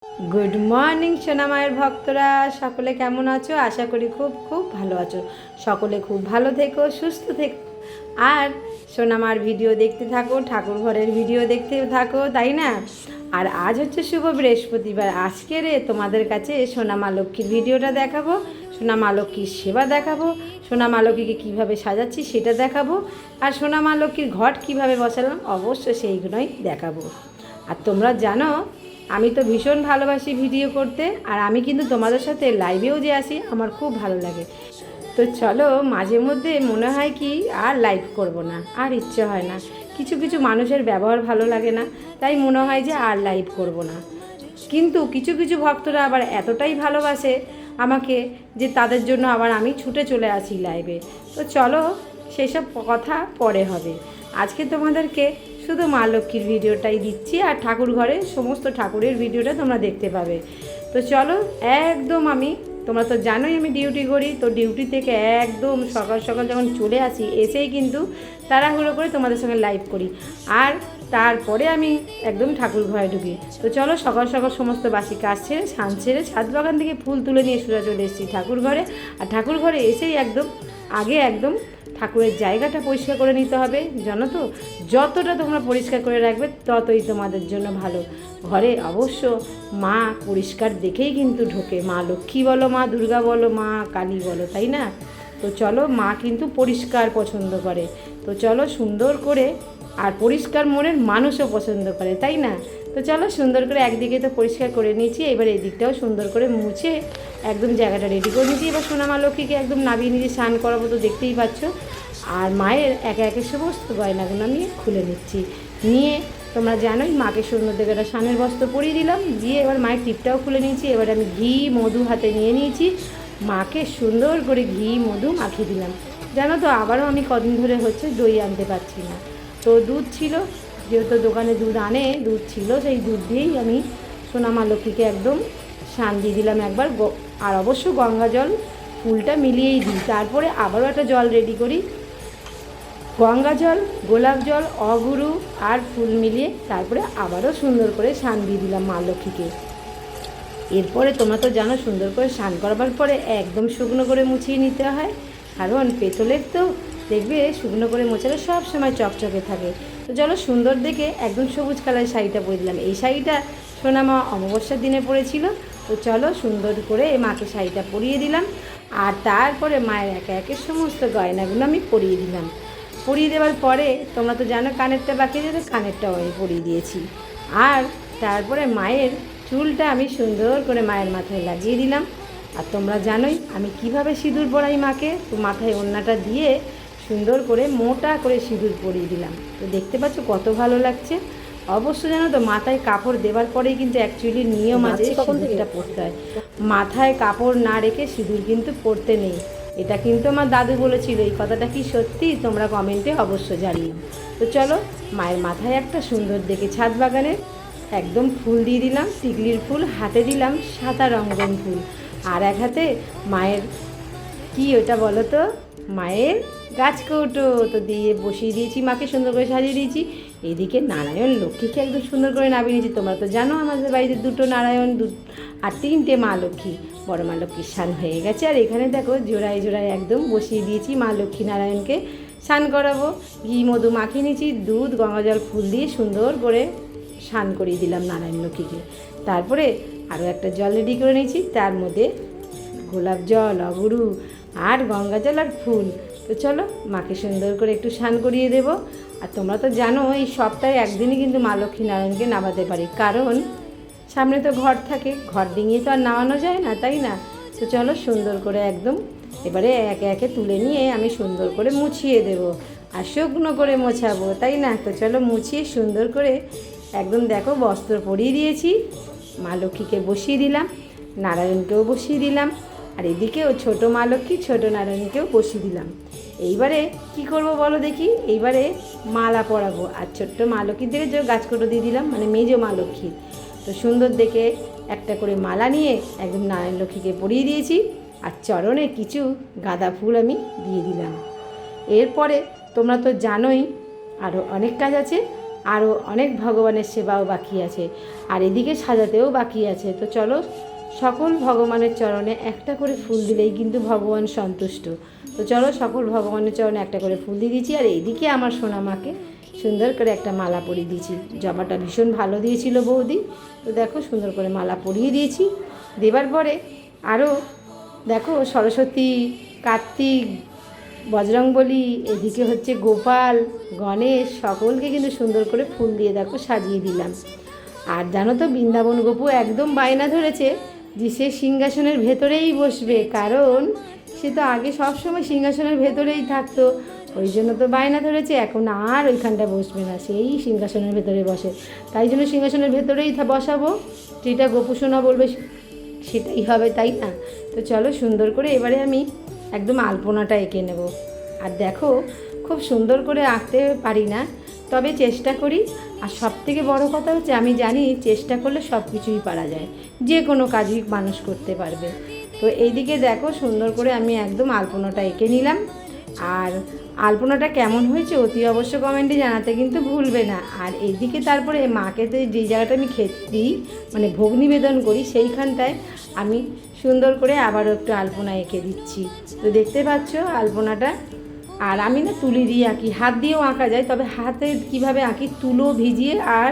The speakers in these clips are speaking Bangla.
গুড মর্নিং সোনামায়ের ভক্তরা, সকলে কেমন আছো? আশা করি খুব খুব ভালো আছো। সকলে খুব ভালো থেকো, সুস্থ থেকো, আর সোনামার ভিডিও দেখতে থাকো, ঠাকুর ঘরের ভিডিও দেখতে থাকো, তাই না? আর আজ হচ্ছে শুভ বৃহস্পতিবার। আজকের তোমাদের কাছে সোনামা লক্ষ্মীর ভিডিওটা দেখাবো, সোনামা লক্ষ্মীর সেবা দেখাবো, সোনামা লক্ষ্মীকে কীভাবে সাজাচ্ছি সেটা দেখাবো, আর সোনামা লক্ষ্মীর ঘট কীভাবে বসালাম অবশ্য সেইগুলোই দেখাবো। আর তোমরা জানো আমি তো ভীষণ ভালোবাসি ভিডিও করতে, আর আমি কিন্তু তোমাদের সাথে লাইভেও যে আসি আমার খুব ভালো লাগে। তো চলো, মাঝে মধ্যে মনে হয় কি আর লাইভ করব না, আর ইচ্ছে হয় না, কিছু কিছু মানুষের ব্যবহার ভালো লাগে না, তাই মনে হয় যে আর লাইভ করব না। কিন্তু কিছু কিছু ভক্তরা আবার এতটাই ভালোবাসে আমাকে যে তাদের জন্য আবার আমি ছুটে চলে আসি লাইভে। তো চলো, সেসব কথা পরে হবে। আজকে তোমাদেরকে শুধু মা লক্ষ্মীর ভিডিওটাই দিচ্ছি, আর ঠাকুর ঘরে সমস্ত ঠাকুরের ভিডিওটা তোমরা দেখতে পাবে। তো চলো, একদম তোমরা তো জানোই আমি ডিউটি করি, তো ডিউটি থেকে একদম সকাল সকাল যখন চলে আসি, এসেই কিন্তু তাড়াহুড়ো করে তোমাদের সঙ্গে লাইভ করি, আর তারপরে আমি একদম ঠাকুর ঘরে ঢুকি। তো চলো, সকাল সকাল সমস্ত বাসি কাজ ছেড়ে ছাদ ছেড়ে ছাদ বাগান থেকে ফুল তুলে নিয়ে সোজা চলে এসেছি ঠাকুর ঘরে। আর ঠাকুর ঘরে এসেই একদম ঠাকুরের জায়গাটা পরিষ্কার করে নিতে হবে, জানো তো? যতটা তোমরা পরিষ্কার করে রাখবে ততই তোমাদের জন্য ভালো। ঘরে অবশ্য মা পরিষ্কার দেখেই কিন্তু ঢোকে, মা লক্ষ্মী বলো, মা দুর্গা বলো, মা কালী বলো, তাই না? তো চলো, মা কিন্তু পরিষ্কার পছন্দ করে। তো চলো সুন্দর করে, আর পরিষ্কার মনের মানুষও পছন্দ করে, তাই না? তো চলো সুন্দর করে একদিকে তো পরিষ্কার করে নিয়েছি, এবার এই দিকটাও সুন্দর করে মুছে একদম জায়গাটা রেডি করে নিয়েছি। এবার সোনামা লক্ষ্মীকে একদম নাবিয়ে নিয়ে স্নান করাবো, তো দেখতেই পাচ্ছ। আর মায়ের একে একে সমস্ত গয়নাগুলো আমি খুলে নিচ্ছি, নিয়ে তোমরা জানোই মাকে সুন্দর দেখে একটা স্নানের বস্ত্র পরিয়ে দিলাম, দিয়ে এবার মায়ের টিপটাও খুলে নিয়েছি। এবার আমি ঘি মধু হাতে নিয়ে নিয়েছি, মাকে সুন্দর করে ঘি মধু মাখিয়ে দিলাম। জানো তো, আবারও আমি কদিন ধরে হচ্ছে দই আনতে পারছি না, তো দুধ ছিল, যেহেতু দোকানে দুধ আনে, দুধ ছিল, সেই দুধ দিয়েই আমি সোনামা লক্ষ্মীকে একদম স্নান দিয়ে দিলাম একবার। আর অবশ্য গঙ্গা জল ফুলটা মিলিয়েই দিই, তারপরে আবারও একটা জল রেডি করি, গঙ্গা জল, গোলাপ জল, অগুরু আর ফুল মিলিয়ে তারপরে আবারও সুন্দর করে স্নান দিয়ে দিলাম মা লক্ষ্মীকে। এরপরে তোমরা তো জানো, সুন্দর করে স্নান করাবার পরে একদম শুকনো করে মুছিয়ে নিতে হয়, কারণ পেতলের তো দেখবে শুকনো করে মোছালে সব সময় চকচকে থাকে। তো চলো, সুন্দর দেখে একদম সবুজ কালারের শাড়িটা পরে দিলাম। এই শাড়িটা সোনামা অমাবস্যার দিনে পরেছিল। তো চলো সুন্দর করে মাকে শাড়িটা পরিয়ে দিলাম, আর তারপরে মায়ের একে একে সমস্ত গয়নাগুলো আমি পরিয়ে দিলাম। পরিয়ে দেওয়ার পরে তোমরা তো জানো কানেরটা বাকি যেতে, কানেরটাও আমি পরিয়ে দিয়েছি। আর তারপরে মায়ের চুলটা আমি সুন্দর করে মায়ের মাথায় লাগিয়ে দিলাম। আর তোমরা জানোই আমি কিভাবে সিঁদুর পরাই মাকে, তো মাথায় ওড়নাটা দিয়ে সুন্দর করে মোটা করে সিঁদুর পরিয়ে দিলাম। তো দেখতে পাচ্ছ কত ভালো লাগছে। অবশ্য জানো তো, মাথায় কাপড় দেওয়ার পরেই কিন্তু অ্যাকচুয়ালি নিয়ম আছে সিঁদুরটা পরতে হয়, মাথায় কাপড় না রেখে সিঁদুর কিন্তু পরতে নেই। এটা কিন্তু আমার দাদু বলেছিল, এই কথাটা কি সত্যি তোমরা কমেন্টে অবশ্য জানিও। তো চলো, মায়ের মাথায় একটা সুন্দর দেখে ছাদ বাগানের একদম ফুল দিয়ে দিলাম, টিকলির ফুল, হাতে দিলাম সাদা রঙিন ফুল, আর এক হাতে মায়ের কি ওটা বলো তো, মায়ের গাছকৌটো তো দিয়ে বসিয়ে দিয়েছি, মাকে সুন্দর করে সাজিয়ে দিয়েছি। এইদিকে নারায়ণ লক্ষ্মীকে একদম সুন্দর করে নামিয়ে নিয়েছি। তোমরা তো জানো আমাদের বাড়িতে দুটো নারায়ণ, আর তিনটে মা লক্ষ্মী। বড় মা লক্ষ্মীর স্নান হয়ে গেছে, আর এখানে দেখো জোড়ায় জোড়ায় একদম বসিয়ে দিয়েছি মা লক্ষ্মী নারায়ণকে স্নান করাবো। ঘি মধু মাখিয়ে নিয়েছি, দুধ গঙ্গা জল ফুল দিয়ে সুন্দর করে স্নান করিয়ে দিলাম নারায়ণ লক্ষ্মীকে। তারপরে আরও একটা জল রেডি করে নিয়েছি, তার মধ্যে গোলাপ জল, অগুরু আর গঙ্গা জল আর ফুল। তো চলো, মাকে সুন্দর করে একটু স্নান করিয়ে দেবো। আর তোমরা তো জানো এই সপ্তাহে একদিনই কিন্তু মা লক্ষ্মী নারায়ণকে নামাতে পারি, কারণ সামনে তো ঘর থাকে, ঘর ডিঙিয়ে তো আর নামানো যায় না, তাই না? তো চলো সুন্দর করে একদম এবারে একে একে তুলে নিয়ে আমি সুন্দর করে মুছিয়ে দেব, আর শুকনো করে মোছাবো, তাই না? তো চলো মুছিয়ে সুন্দর করে একদম দেখো বস্ত্র পরিয়ে দিয়েছি, মা লক্ষ্মীকে বসিয়ে দিলাম, নারায়ণকেও বসিয়ে দিলাম, আর এদিকেও ছোটো মা লক্ষ্মী ছোটো নারায়ণকেও বসিয়ে দিলাম। এইবারে কি করব বলো দেখি, এইবারে মালা পরাবো। আর ছোট্ট মা লক্ষ্মীর দিকে যে গাছকোটো দিয়ে দিলাম, মানে মেজো মা লক্ষ্মী। তো সুন্দর দেখে একটা করে মালা নিয়ে একদম নারায়ণ লক্ষ্মীকে পরিয়ে দিয়েছি, আর চরণে কিছু গাঁদা ফুল আমি দিয়ে দিলাম। এরপরে তোমরা তো জানোই আরও অনেক কাজ আছে, আরও অনেক ভগবানের সেবাও বাকি আছে, আর এদিকে সাজাতেও বাকি আছে। তো চলো, সকল ভগবানের চরণে একটা করে ফুল দিলেই কিন্তু ভগবান সন্তুষ্ট। তো চলো, সকল ভগবানের চরণে একটা করে ফুল দিয়ে দিয়েছি। আর এইদিকে আমার সোনা মাকে সুন্দর করে একটা মালা পরিয়ে দিয়েছি। জবাটা ভীষণ ভালো দিয়েছিল বৌদি, তো দেখো সুন্দর করে মালা পরিয়ে দিয়েছি। দেবার পরে আরও দেখো সরস্বতী, কার্তিক, বজরংবলী, এদিকে হচ্ছে গোপাল, গণেশ, সকলকে কিন্তু সুন্দর করে ফুল দিয়ে দেখো সাজিয়ে দিলাম। আর জানো তো, বৃন্দাবন গোপু একদম বায়না ধরেছে যে সে সিংহাসনের ভেতরেই বসবে, কারণ সে তো আগে সবসময় সিংহাসনের ভেতরেই থাকতো, ওই জন্য তো বায়না ধরেছে এখন আর ওইখানটা বসবে না, সেই সিংহাসনের ভেতরে বসে। তাই জন্য সিংহাসনের ভেতরেই বসাবো, যেটা গোপু সোনা বলবে সেটাই হবে, তাই না? তো চলো, সুন্দর করে এবারে আমি একদম আলপনাটা এঁকে নেব। আর দেখো, খুব সুন্দর করে আঁকতে পারি না, তবে চেষ্টা করি। আর সবথেকে বড় কথা হচ্ছে, আমি জানি চেষ্টা করলে সব কিছুই পারা যায়, যে কোনো কাজই মানুষ করতে পারবে। তো এইদিকে দেখো সুন্দর করে আমি একদম আলপনাটা এঁকে নিলাম। আর আলপনাটা কেমন হয়েছে অতি অবশ্য কমেন্টে জানাতে কিন্তু ভুলবে না। আর এইদিকে তারপরে মাকে তো যেই জায়গাটা আমি খেতে দিই, মানে ভোগ নিবেদন করি, সেইখানটায় আমি সুন্দর করে আবারও একটু আলপনা এঁকে দিচ্ছি। তো দেখতে পাচ্ছ আলপনাটা। আর আমি না তুলি দিয়ে আঁকি, হাত দিয়েও আঁকা যায়, তবে হাতে কিভাবে আঁকি, তুলো ভিজিয়ে আর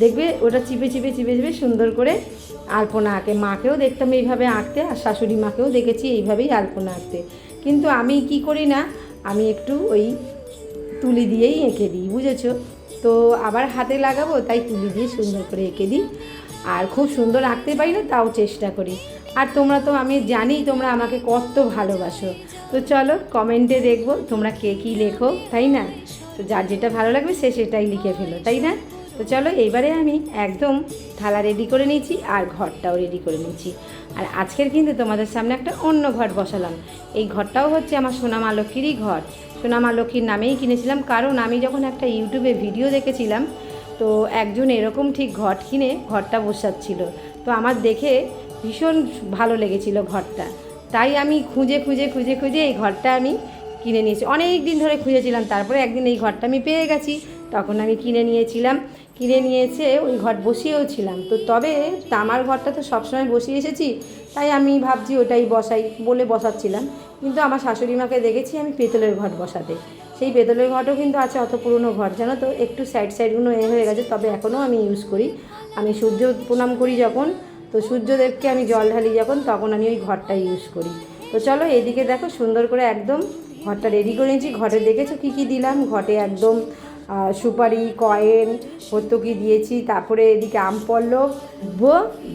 দেখবে ওটা চিপে চিপে চিপে চিপে সুন্দর করে আলপনা আঁকে। মাকেও দেখতাম এইভাবে আঁকতে, আর শাশুড়ি মাকেও দেখেছি এইভাবেই আলপনা আঁকতে। কিন্তু আমি কি করি না, আমি একটু ওই তুলি দিয়েই এঁকে দিই, বুঝেছো? তো আবার হাতে লাগাবো, তাই তুলি দিয়ে সুন্দর করে এঁকে দিই। আর খুব সুন্দর আঁকতে পারি না, তাও চেষ্টা করি। আর তোমরা তো, আমি জানি তোমরা আমাকে কত ভালোবাসো। তো চলো, কমেন্টে দেখবো তোমরা কে কী লেখো, তাই না? তো যার যেটা ভালো লাগবে সে সেটাই লিখে ফেলো, তাই না? তো চলো, এইবারে আমি একদম থালা রেডি করে নিয়েছি আর ঘরটাও রেডি করে নিয়েছি। আর আজকের কিন্তু তোমাদের সামনে একটা অন্য ঘর বসালাম। এই ঘরটাও হচ্ছে আমার সোনা মা লক্ষ্মীরই ঘর। সোনা মা লক্ষ্মীর নামেই কিনেছিলাম, কারণ আমি যখন একটা ইউটিউবে ভিডিও দেখেছিলাম, তো একজন এরকম ঠিক ঘট কিনে ঘরটা বসাচ্ছিল। তো আমার দেখে ভীষণ ভালো লেগেছিল ঘরটা, তাই আমি খুঁজে খুঁজে খুঁজে খুঁজে এই ঘরটা আমি কিনে নিয়েছি। অনেক দিন ধরে খুঁজেছিলাম, তারপরে একদিন এই ঘরটা আমি পেয়ে গেছি, তখন আমি কিনে নিয়েছিলাম। কিনে নিয়েছে ওই ঘর বসিয়েও ছিলাম। তো তবে তামার ঘরটা তো সবসময় বসিয়ে এসেছি, তাই আমি ভাবছি ওটাই বসাই বলে বসাচ্ছিলাম। কিন্তু আমার শাশুড়ি মাকে দেখেছি আমি পেতলের ঘর বসাতে। সেই পেতলের ঘরও কিন্তু আছে, অত পুরনো ঘর জানো তো, একটু সাইডগুলো হয়ে গেছে, তবে এখনও আমি ইউজ করি। আমি সূর্য প্রণাম করি যখন, তো সূর্যদেবকে আমি জল ঢালি যখন, তখন আমি ওই ঘরটা ইউজ করি। তো চলো, এইদিকে দেখো সুন্দর করে একদম ঘরটা রেডি করে নিয়েছি। ঘরে দেখেছো কী কী দিলাম, ঘটে একদম সুপারি, কয়েন, ভর্তুকি দিয়েছি। তারপরে এদিকে আম পল্লব,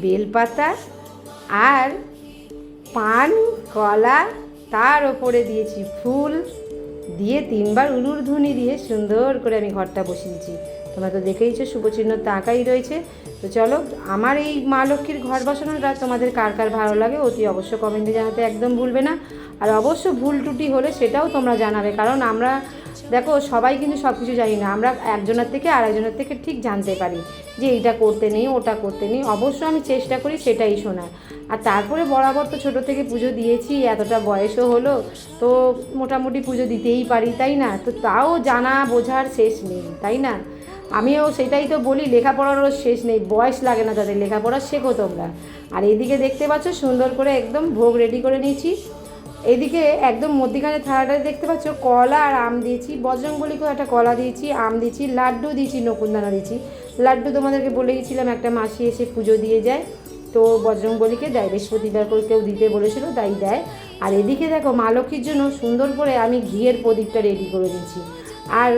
বেলপাতা আর পান, কলা, তার ওপরে দিয়েছি ফুল দিয়ে 3বার উলুর ধ্বনি দিয়ে সুন্দর করে আমি ঘরটা বসিয়েছি। তোমরা তো দেখেইছো, শুভচিহ্ন তো আঁকাই রয়েছে। তো চলো, আমার এই মা লক্ষ্মীর ঘর বসানোটা তোমাদের কার কার ভালো লাগে অতি অবশ্য কমেন্টে জানাতে একদম ভুলবে না। আর অবশ্য ভুল ত্রুটি হলে সেটাও তোমরা জানাবে, কারণ আমরা দেখো সবাই কিন্তু সব কিছু জানি না, আমরা একজনের থেকে আরেকজনের থেকে ঠিক জানতে পারি যে এইটা করতে নেই, ওটা করতে নেই। অবশ্য আমি চেষ্টা করি সেটাই শোনার। আর তারপরে বরাবর তো ছোটো থেকে পুজো দিয়েছি, এতটা বয়সও হলো, তো মোটামুটি পুজো দিতেই পারি, তাই না? তো তাও জানা বোঝার শেষ নেই, তাই না? আমিও সেটাই তো বলি, লেখাপড়ারও শেষ নেই, বয়স লাগে না তাদের, লেখাপড়া শেখো তোমরা। আর এদিকে দেখতে পাচ্ছ সুন্দর করে একদম ভোগ রেডি করে নিয়েছি। এদিকে একদম মধ্যিখানে থালাটা দেখতে পাচ্ছ কলা আর আম দিয়েছি, বজরংবলীকেও একটা কলা দিয়েছি, আম দিয়েছি, লাড্ডু দিয়েছি, নকুনদানা দিয়েছি। লাড্ডু তোমাদেরকে বলে গেছিলাম একটা মাসি এসে পুজো দিয়ে যায়, তো বজরংবলীকে দেয়, বৃহস্পতিবার করে কেউ দিতে বলেছিল তাই দেয়। আর এদিকে দেখো মা লক্ষ্মীর জন্য সুন্দর করে আমি ঘিয়ের প্রদীপটা রেডি করে দিচ্ছি। আর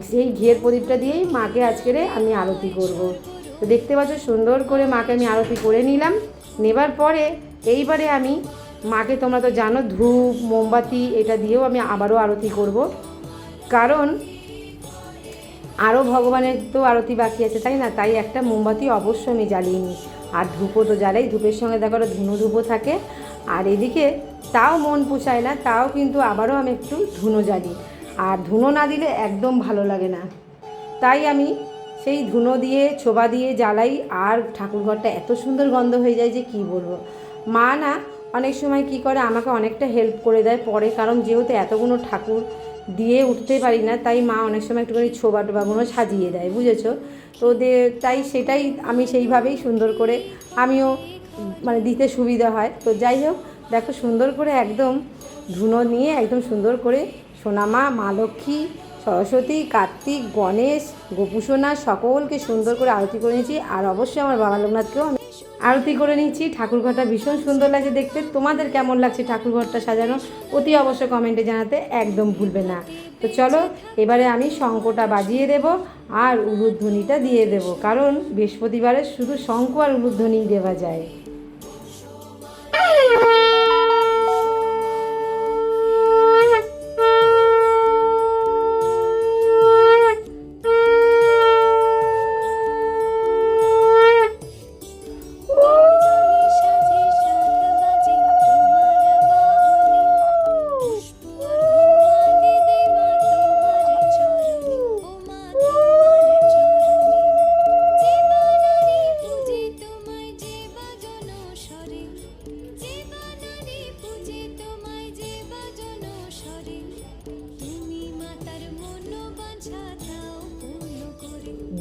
সেই ঘিয়ের প্রদীপটা দিয়েই মাকে আজকের আমি আরতি করব। তো দেখতে পাচ্ছ সুন্দর করে মাকে আমি আরতি করে নিলাম। নেবার পরে এইবারে আমি মাকে, তোমরা তো জানো, ধূপ মোমবাতি এটা দিয়েও আমি আবারও আরতি করব, কারণ আরও ভগবানের তো আরতি বাকি আছে, তাই না? তাই একটা মোমবাতি অবশ্যই আমি জ্বালিয়ে নিই। আর ধূপও তো জ্বালাই, ধূপের সঙ্গে দেখো ধুনো ধূপও থাকে। আর এদিকে তাও মন পোষায় না, তাও কিন্তু আবারও আমি একটু ধুনো জ্বালি। আর ধুনো না দিলে একদম ভালো লাগে না, তাই আমি সেই ধুনো দিয়ে ছোবা দিয়ে জ্বালাই। আর ঠাকুরঘরটা এত সুন্দর গন্ধ হয়ে যায় যে কি বলবো। মা না অনেক সময় কি করে, আমাকে অনেকটা হেল্প করে দেয় পরে, কারণ যেহেতু এতগুলো ঠাকুর দিয়ে উঠতে পারি না, তাই মা অনেক সময় একটুখানি ছোবা টোবাগুলো সাজিয়ে দেয়, বুঝেছো? তো তাই সেটাই আমি সেইভাবেই সুন্দর করে আমিও মানে দিতে সুবিধা হয়। তো যাই হোক, দেখো সুন্দর করে একদম ধুনো নিয়ে একদম সুন্দর করে সোনামা, মা লক্ষ্মী, সরস্বতী, কার্তিক, গণেশ, গোপুসোনা সকলকে সুন্দর করে আরতি করে নিয়েছি। আর অবশ্যই আমার বাবা লোকনাথকেও আমি আরতি করে নিচ্ছি। ঠাকুরঘরটা ভীষণ সুন্দর লাগছে দেখতে। তোমাদের কেমন লাগছে ঠাকুরঘরটা সাজানো অতি অবশ্যই কমেন্টে জানাতে একদম ভুলবে না। তো চলো এবারে আমি শঙ্খটা বাজিয়ে দেব আর উলুধ্বনিটা দিয়ে দেব, কারণ বৃহস্পতিবারে শুধু শঙ্খ আর উলুধ্বনিই দেওয়া যায়।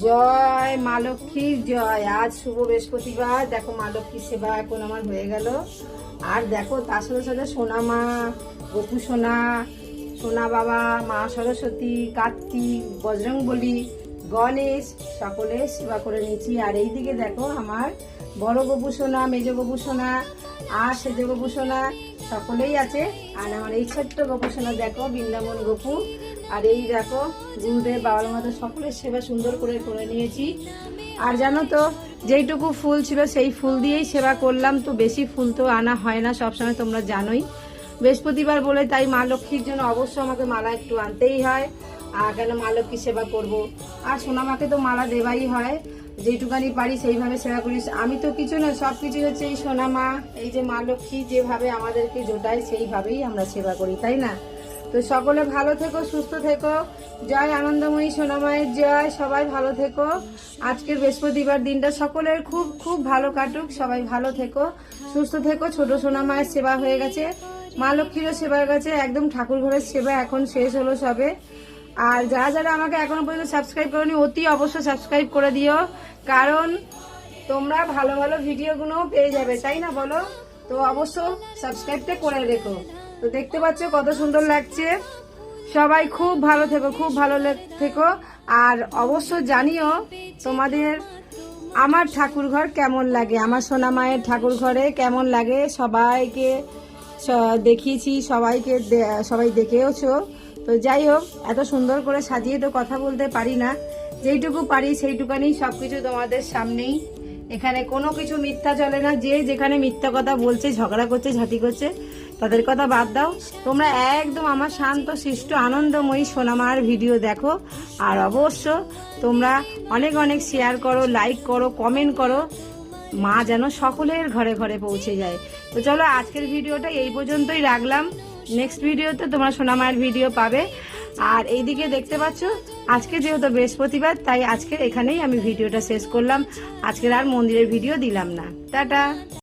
জয় মা লক্ষ্মীর জয়। আজ শুভ বৃহস্পতিবার, দেখো মা লক্ষ্মীর সেবা এখন আমার হয়ে গেল। আর দেখো তার সাথে সাথে সোনা মা, গোপু সোনা, সোনা বাবা, মা সরস্বতী, কার্তিক, বজরংবলী, গণেশ সকলের সেবা করে নিয়েছি। আর এইদিকে দেখো আমার বড় গোপু সোনা, মেজ গোপু সোনা আর সেজ গোপু সোনা সকলেই আছে। আর আমার এই ছোট্ট গোপু সোনা দেখো বৃন্দাবন গোপু। আর এই দেখো গুরুদেব, বাবার মতো সকলের সেবা সুন্দর করে করে নিয়েছি। আর জানো তো যেইটুকু ফুল ছিল সেই ফুল দিয়েই সেবা করলাম, তো বেশি ফুল তো আনা হয় না সবসময়, তোমরা জানোই বৃহস্পতিবার বলে, তাই মা লক্ষ্মীর জন্য অবশ্য আমাকে মালা একটু আনতেই হয়। আর কেন মা লক্ষ্মীর সেবা করব, আর সোনামাকে তো মালা দেওয়াই হয়, যেটুকানি পারি সেইভাবে সেবা করি। আমি তো কিছু না, সব কিছু হচ্ছে এই সোনামা, এই যে মা লক্ষ্মী যেভাবে আমাদেরকে জোটায় সেইভাবেই আমরা সেবা করি, তাই না? তো সকলে ভালো থেকো, সুস্থ থেকো। জয় আনন্দময়ী সোনামায়ের জয়। সবাই ভালো থেকো। আজকের বৃহস্পতিবার দিনটা সকলের খুব খুব ভালো কাটুক। সবাই ভালো থেকো, সুস্থ থেকো। ছোট সোনামায়ের সেবা হয়ে গেছে, মা লক্ষ্মীরও সেবা হয়ে গেছে, একদম ঠাকুর ঘরের সেবা এখন শেষ হলো সবে। আর যারা যারা আমাকে এখনো পর্যন্ত সাবস্ক্রাইব করোনি অতি অবশ্যই সাবস্ক্রাইব করে দিও, কারণ তোমরা ভালো ভালো ভিডিওগুলোও পেয়ে যাবে, তাই না বলো? তো অবশ্য সাবস্ক্রাইবটা করে রেখো। তো দেখতে পাচ্ছ কত সুন্দর লাগছে। সবাই খুব ভালো থেকো, খুব ভালো থেকো। আর অবশ্য জানিও তোমাদের আমার ঠাকুর ঘর কেমন লাগে, আমার সোনা মায়ের ঠাকুর ঘরে কেমন লাগে। সবাইকে দেখিয়েছি, সবাই দেখেওছো। তো যাই হোক, এত সুন্দর করে সাজিয়ে তো কথা বলতে পারি না, যেইটুকু পারি সেইটুকানি সবকিছু তোমাদের সামনেই। এখানে কোনো কিছু মিথ্যা চলে না। যে যেখানে মিথ্যা কথা বলছে, ঝগড়া করছে, ঝাঁটি করছে, তাদের কথা বাদ দাও। তোমরা একদম আমার শান্ত শিষ্ট আনন্দময়ী সোনামার ভিডিও দেখো। আর অবশ্য তোমরা অনেক অনেক শেয়ার করো, লাইক করো, কমেন্ট করো, মা যেন সকলের ঘরে ঘরে পৌঁছে যায়। তো চলো আজকের ভিডিওটা এই পর্যন্তই রাখলাম। নেক্সট ভিডিওতে তোমরা সোনামায়ের ভিডিও পাবে। আর এইদিকে দেখতে পাচ্ছ আজকে যেহেতু বৃহস্পতিবার, তাই আজকের এখানেই আমি ভিডিওটা শেষ করলাম। আজকের আর মন্দিরের ভিডিও দিলাম না। টাটা।